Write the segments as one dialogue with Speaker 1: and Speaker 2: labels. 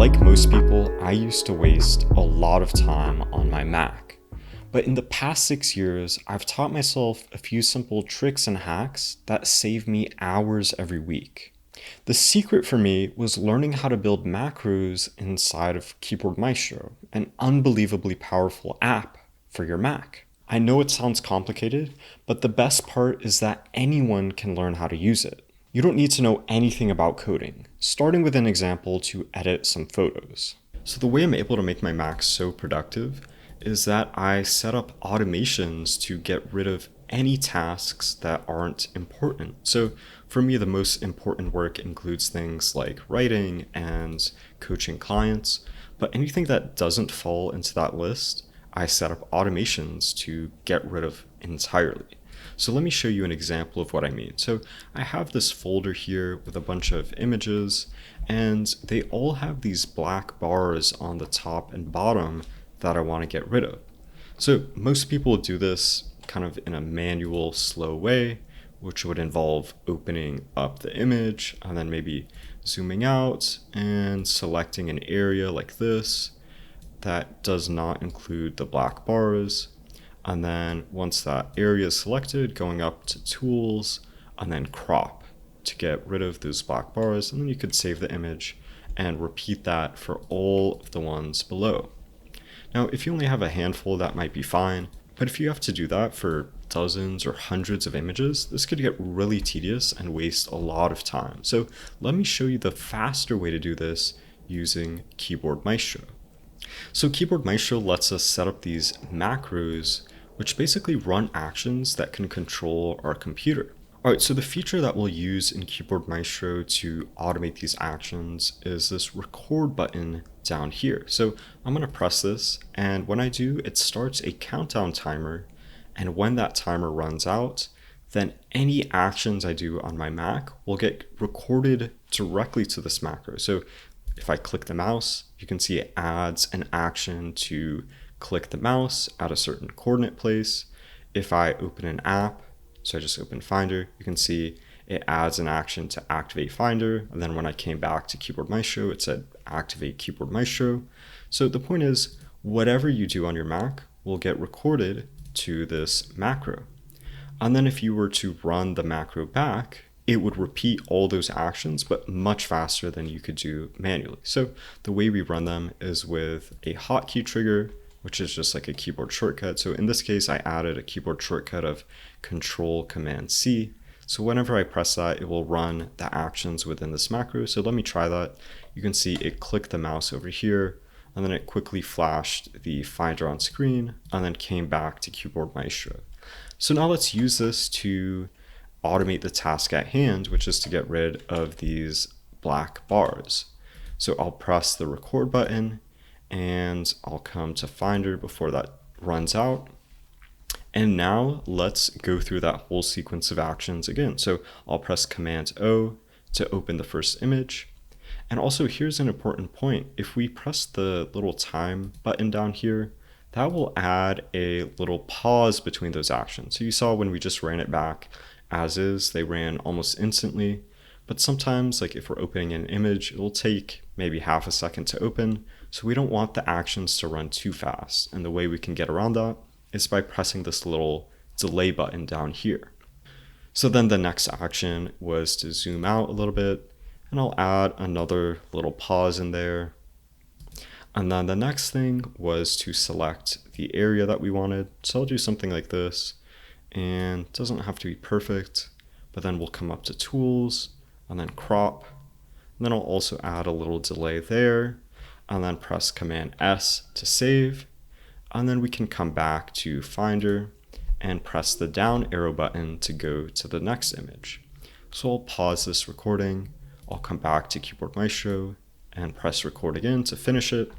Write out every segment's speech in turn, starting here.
Speaker 1: Like most people, I used to waste a lot of time on my Mac. But in the past 6 years, I've taught myself a few simple tricks and hacks that save me hours every week. The secret for me was learning how to build macros inside of Keyboard Maestro, an unbelievably powerful app for your Mac. I know it sounds complicated, but the best part is that anyone can learn how to use it. You don't need to know anything about coding, starting with an example to edit some photos. So the way I'm able to make my Mac so productive is that I set up automations to get rid of any tasks that aren't important. So for me, the most important work includes things like writing and coaching clients, but anything that doesn't fall into that list, I set up automations to get rid of entirely. So let me show you an example of what I mean. So I have this folder here with a bunch of images, and they all have these black bars on the top and bottom that I want to get rid of. So most people do this kind of in a manual, slow way, which would involve opening up the image and then maybe zooming out and selecting an area like this that does not include the black bars. And then once that area is selected, going up to tools and then crop to get rid of those black bars. And then you could save the image and repeat that for all of the ones below. Now, if you only have a handful, that might be fine. But if you have to do that for dozens or hundreds of images, this could get really tedious and waste a lot of time. So let me show you the faster way to do this using Keyboard Maestro. So Keyboard Maestro lets us set up these macros which basically run actions that can control our computer. All right, so the feature that we'll use in Keyboard Maestro to automate these actions is this record button down here. So I'm gonna press this, and when I do, it starts a countdown timer, and when that timer runs out, then any actions I do on my Mac will get recorded directly to this macro. So if I click the mouse, you can see it adds an action to click the mouse at a certain coordinate place. If I open an app, so I just open Finder, you can see it adds an action to activate Finder. And then when I came back to Keyboard Maestro, it said activate Keyboard Maestro. So the point is, whatever you do on your Mac will get recorded to this macro. And then if you were to run the macro back, it would repeat all those actions, but much faster than you could do manually. So the way we run them is with a hotkey trigger, which is just like a keyboard shortcut. So in this case, I added a keyboard shortcut of Control-Command-C. So whenever I press that, it will run the actions within this macro. So let me try that. You can see it clicked the mouse over here, and then it quickly flashed the Finder on screen, and then came back to Keyboard Maestro. So now let's use this to automate the task at hand, which is to get rid of these black bars. So I'll press the record button, and I'll come to Finder before that runs out. And now let's go through that whole sequence of actions again. So I'll press Command O to open the first image. And also here's an important point. If we press the little time button down here, that will add a little pause between those actions. So you saw when we just ran it back as is, they ran almost instantly. But sometimes, like if we're opening an image, it will take maybe half a second to open. So we don't want the actions to run too fast. And the way we can get around that is by pressing this little delay button down here. So then the next action was to zoom out a little bit, and I'll add another little pause in there. And then the next thing was to select the area that we wanted. So I'll do something like this, and it doesn't have to be perfect, but then we'll come up to Tools and then Crop. And then I'll also add a little delay there, and then press Command S to save. And then we can come back to Finder and press the down arrow button to go to the next image. So I'll pause this recording. I'll come back to Keyboard Maestro and press record again to finish it.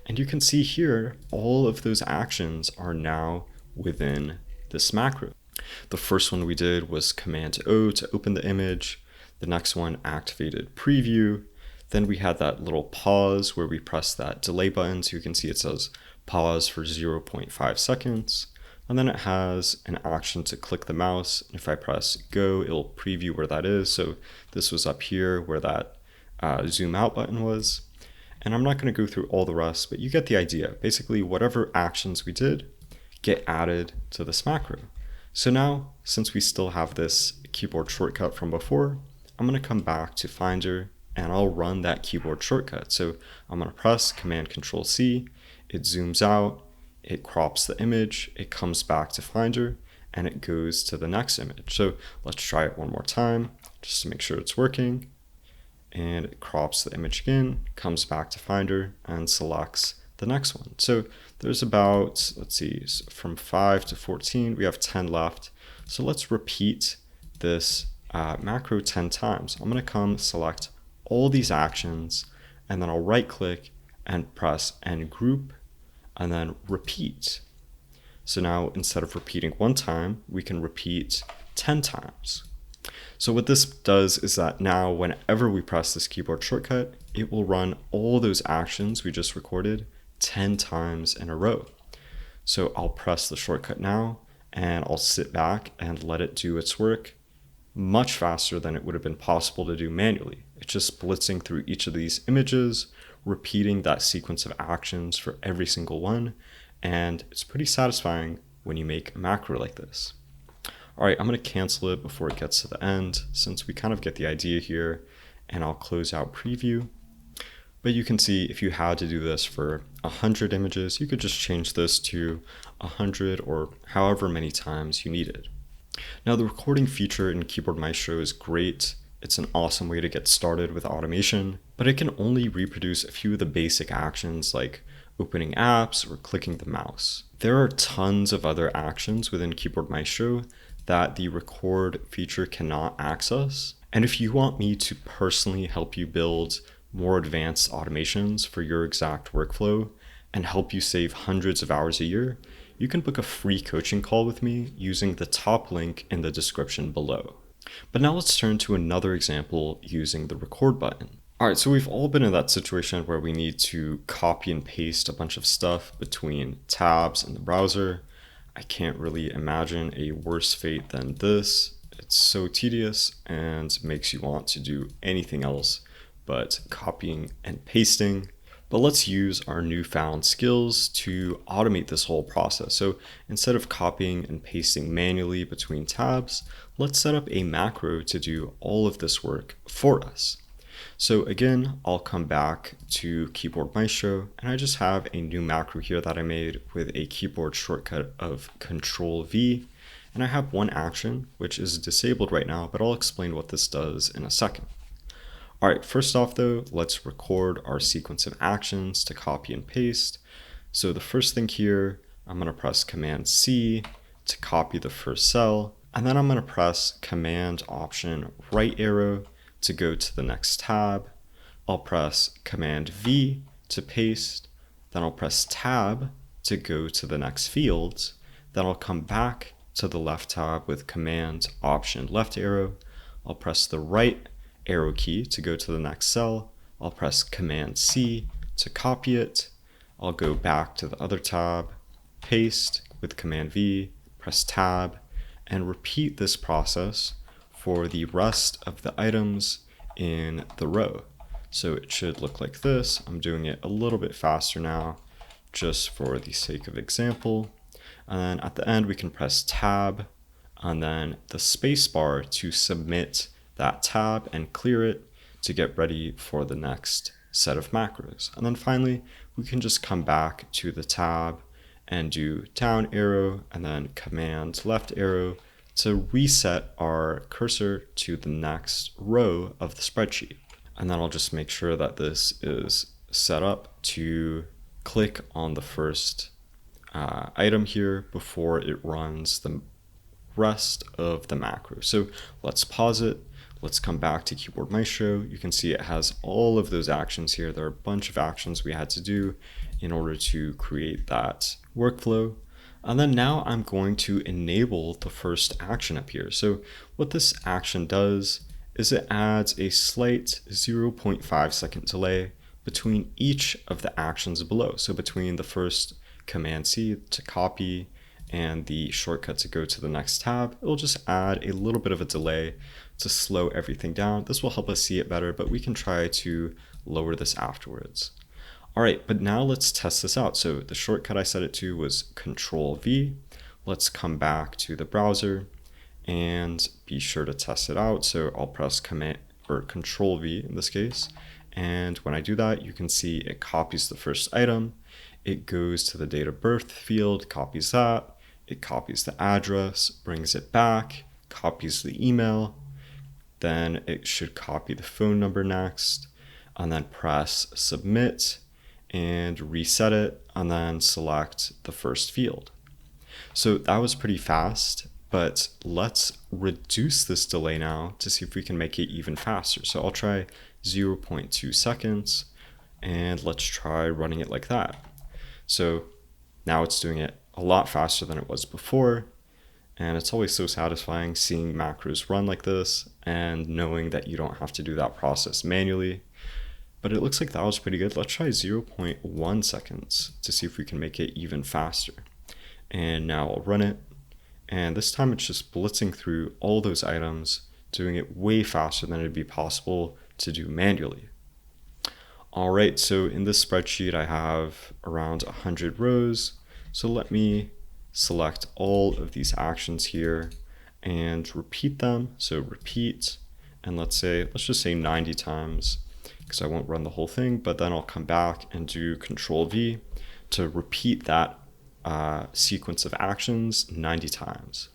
Speaker 1: And you can see here, all of those actions are now within this macro. The first one we did was Command O to open the image. The next one activated preview. Then we had that little pause where we press that delay button. So you can see it says pause for 0.5 seconds. And then it has an action to click the mouse. If I press go, it'll preview where that is. So this was up here where that zoom out button was. And I'm not going to go through all the rest, but you get the idea. Basically, whatever actions we did get added to this macro. So now, since we still have this keyboard shortcut from before, I'm going to come back to Finder and I'll run that keyboard shortcut. So I'm going to press Command Control C, it zooms out, it crops the image, it comes back to Finder, and it goes to the next image. So let's try it one more time just to make sure it's working. And it crops the image again, comes back to Finder, and selects the next one. So there's about, let's see, from 5 to 14, we have 10 left. So let's repeat this macro 10 times. I'm going to come select all these actions, and then I'll right click and press End Group, and then repeat. So now instead of repeating one time, we can repeat 10 times. So what this does is that now whenever we press this keyboard shortcut, it will run all those actions we just recorded 10 times in a row. So I'll press the shortcut now and I'll sit back and let it do its work much faster than it would have been possible to do manually. It's just blitzing through each of these images, repeating that sequence of actions for every single one, and it's pretty satisfying when you make a macro like this. All right, I'm going to cancel it before it gets to the end, since we kind of get the idea here, and I'll close out preview. But you can see if you had to do this for 100 images, you could just change this to 100 or however many times you needed. Now, the recording feature in Keyboard Maestro is great. It's an awesome way to get started with automation, but it can only reproduce a few of the basic actions like opening apps or clicking the mouse. There are tons of other actions within Keyboard Maestro that the record feature cannot access. And if you want me to personally help you build more advanced automations for your exact workflow and help you save hundreds of hours a year, you can book a free coaching call with me using the top link in the description below. But now let's turn to another example using the record button. All right, so we've all been in that situation where we need to copy and paste a bunch of stuff between tabs in the browser. I can't really imagine a worse fate than this. It's so tedious and makes you want to do anything else but copying and pasting. But let's use our newfound skills to automate this whole process. So instead of copying and pasting manually between tabs, let's set up a macro to do all of this work for us. So again, I'll come back to Keyboard Maestro, and I just have a new macro here that I made with a keyboard shortcut of Control V. And I have one action, which is disabled right now, but I'll explain what this does in a second. All right, first off though, let's record our sequence of actions to copy and paste. So the first thing here, I'm gonna press Command C to copy the first cell, and then I'm gonna press Command Option right arrow to go to the next tab. I'll press Command V to paste, then I'll press Tab to go to the next field, then I'll come back to the left tab with Command Option left arrow. I'll press the right arrow key to go to the next cell. I'll press Command C to copy it. I'll go back to the other tab, paste with Command V, press Tab, and repeat this process for the rest of the items in the row. So it should look like this. I'm doing it a little bit faster now, just for the sake of example. And then at the end, we can press Tab, and then the space bar to submit that tab and clear it to get ready for the next set of macros. And then finally, we can just come back to the tab and do down arrow and then Command left arrow to reset our cursor to the next row of the spreadsheet. And then I'll just make sure that this is set up to click on the first item here before it runs the rest of the macro. So let's pause it. Let's come back to Keyboard Maestro. You can see it has all of those actions here. There are a bunch of actions we had to do in order to create that workflow. And then now I'm going to enable the first action up here. So what this action does is it adds a slight 0.5 second delay between each of the actions below. So between the first Command C to copy and the shortcut to go to the next tab, it'll just add a little bit of a delay to slow everything down. This will help us see it better, but we can try to lower this afterwards. All right, but now let's test this out. So the shortcut I set it to was Control V. Let's come back to the browser and be sure to test it out. So I'll press Command or Control V in this case. And when I do that, you can see it copies the first item. It goes to the date of birth field, copies that. It copies the address, brings it back, copies the email. Then it should copy the phone number next, and then press Submit and reset it, and then select the first field. So that was pretty fast, but let's reduce this delay now to see if we can make it even faster. So I'll try 0.2 seconds, and let's try running it like that. So now it's doing it a lot faster than it was before. And it's always so satisfying seeing macros run like this and knowing that you don't have to do that process manually. But it looks like that was pretty good. Let's try 0.1 seconds to see if we can make it even faster. And now I'll run it. And this time it's just blitzing through all those items, doing it way faster than it'd be possible to do manually. All right, so in this spreadsheet, I have around 100 rows. So let me select all of these actions here and repeat them. So repeat, and let's just say 90 times, because I won't run the whole thing, but then I'll come back and do Control V to repeat that sequence of actions 90 times.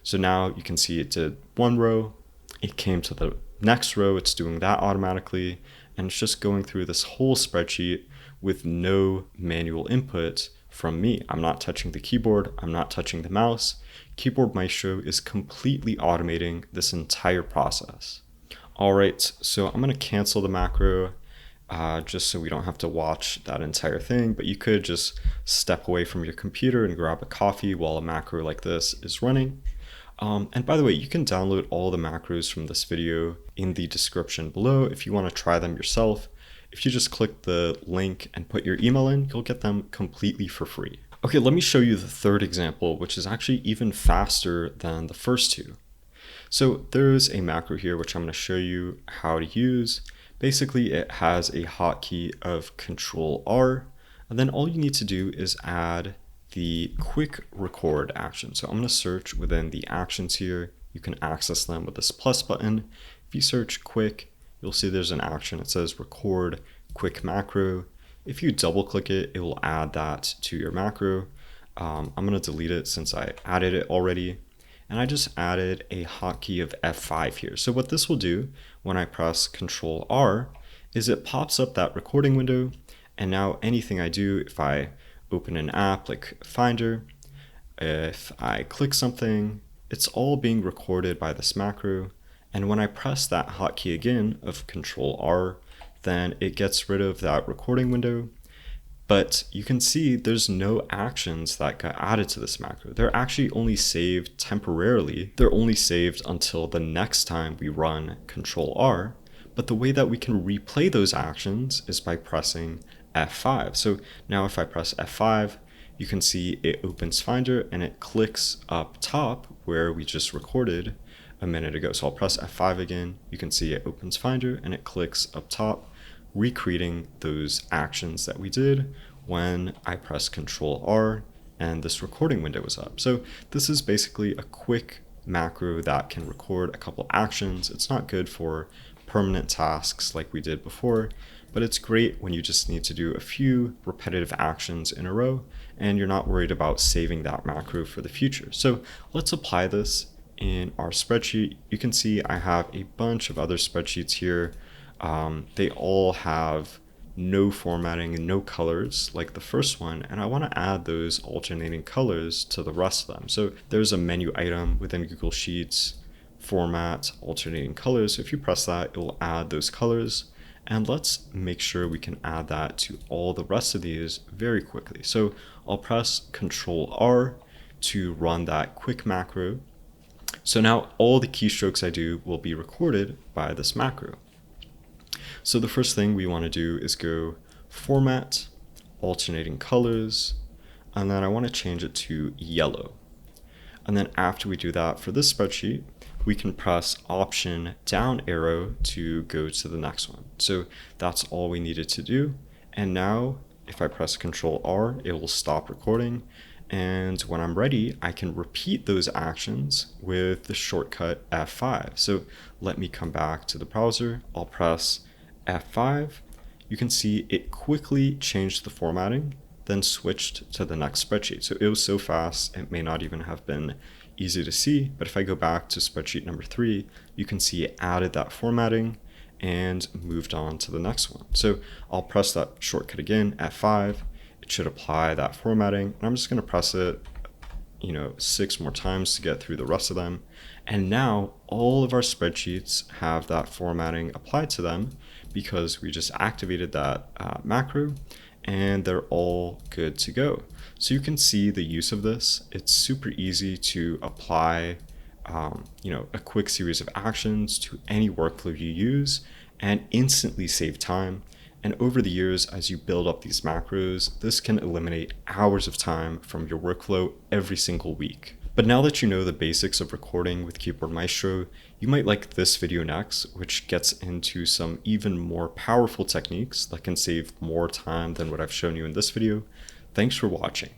Speaker 1: So now you can see it did one row, it came to the next row, it's doing that automatically, and it's just going through this whole spreadsheet with no manual input from me. I'm not touching the keyboard, I'm not touching the mouse. Keyboard Maestro is completely automating this entire process. All right, so I'm gonna cancel the macro just so we don't have to watch that entire thing, but you could just step away from your computer and grab a coffee while a macro like this is running. And by the way, you can download all the macros from this video in the description below if you want to try them yourself. If you just click the link and put your email in, you'll get them completely for free. Okay, let me show you the third example, which is actually even faster than the first two. So there's a macro here, which I'm going to show you how to use. Basically, it has a hotkey of Control R, and then all you need to do is add the quick record action. So I'm going to search within the actions here. You can access them with this plus button. If you search quick, you'll see there's an action. It says record quick macro. If you double click it, it will add that to your macro. I'm going to delete it since I added it already. And I just added a hotkey of F5 here. So what this will do when I press Control R is it pops up that recording window. And now anything I do, if I open an app like Finder, if I click something, it's all being recorded by this macro. And when I press that hotkey again of Control R, then it gets rid of that recording window. But you can see there's no actions that got added to this macro. They're actually only saved temporarily. They're only saved until the next time we run Control R. But the way that we can replay those actions is by pressing F5. So now if I press F5, you can see it opens Finder and it clicks up top where we just recorded a minute ago. So I'll press F5 again. You can see it opens Finder and it clicks up top, recreating those actions that we did when I press Control R and this recording window was up. So this is basically a quick macro that can record a couple actions. It's not good for permanent tasks like we did before, but it's great when you just need to do a few repetitive actions in a row and you're not worried about saving that macro for the future. So let's apply this in our spreadsheet. You can see I have a bunch of other spreadsheets here. They all have no formatting and no colors like the first one, and I want to add those alternating colors to the rest of them. So there's a menu item within Google Sheets, format, alternating colors. So if you press that, it will add those colors. And let's make sure we can add that to all the rest of these very quickly. So I'll press Control R to run that quick macro. So now all the keystrokes I do will be recorded by this macro. So the first thing we want to do is go Format, Alternating Colors, and then I want to change it to yellow. And then after we do that for this spreadsheet, we can press Option down arrow to go to the next one. So that's all we needed to do. And now if I press Control R, it will stop recording. And when I'm ready, I can repeat those actions with the shortcut F5. So let me come back to the browser. I'll press F5. You can see it quickly changed the formatting, then switched to the next spreadsheet. So it was so fast, it may not even have been easy to see. But if I go back to spreadsheet number 3, you can see it added that formatting and moved on to the next one. So I'll press that shortcut again, F5. It should apply that formatting. And I'm just going to press it, 6 more times to get through the rest of them. And now all of our spreadsheets have that formatting applied to them because we just activated that macro, and they're all good to go. So you can see the use of this. It's super easy to apply a quick series of actions to any workflow you use and instantly save time. And over the years, as you build up these macros, this can eliminate hours of time from your workflow every single week. But now that you know the basics of recording with Keyboard Maestro, you might like this video next, which gets into some even more powerful techniques that can save more time than what I've shown you in this video. Thanks for watching.